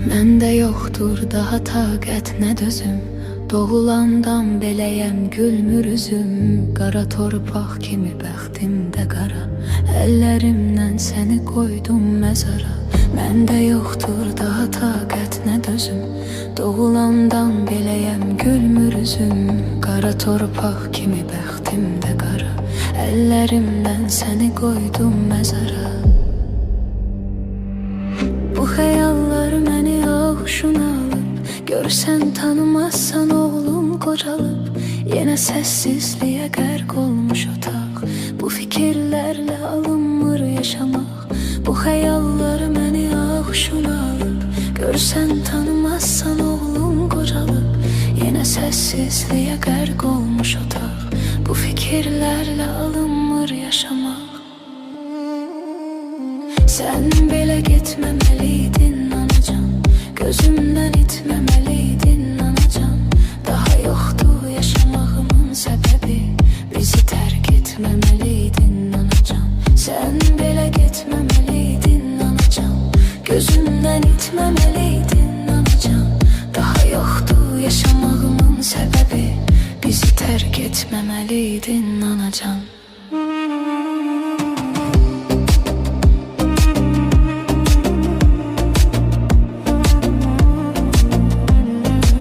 Məndə yoxdur daha taqət nə dözüm, doğulandan beləyəm gülmür üzüm. Qara torpaq kimi bəxtimdə qara, əllərimdən səni qoydum məzara. Məndə yoxdur daha taqət nə dözüm, doğulandan beləyəm gülmür üzüm. Qara torpaq kimi bəxtimdə qara, əllərimdən səni qoydum məzara. Bu xəyallar məni ağuşuna alıb, görsən tanımazsan oğlum qocalıb. Yenə səssizliyə qərq olmuş otaq, bu fikirlərlə alınmır yaşamaq. Bu xəyallar məni ağuşuna alıb, görsən tanımazsan oğlum qocalıb. Yenə səssizliyə qərq olmuş otaq, bu fikirlərlə alınmır yaşamaq. Sən belə getməməliydin anacan, gözümdən itməməliydin anacan. Daha yoxdur yaşamağımın səbəbi, bizi tərk etməməliydin anacan. Sən belə getməməliydin anacan, gözümdən itməməliydin anacan. Daha yoxdur yaşamağımın səbəbi, bizi tərk etməməliydin anacan.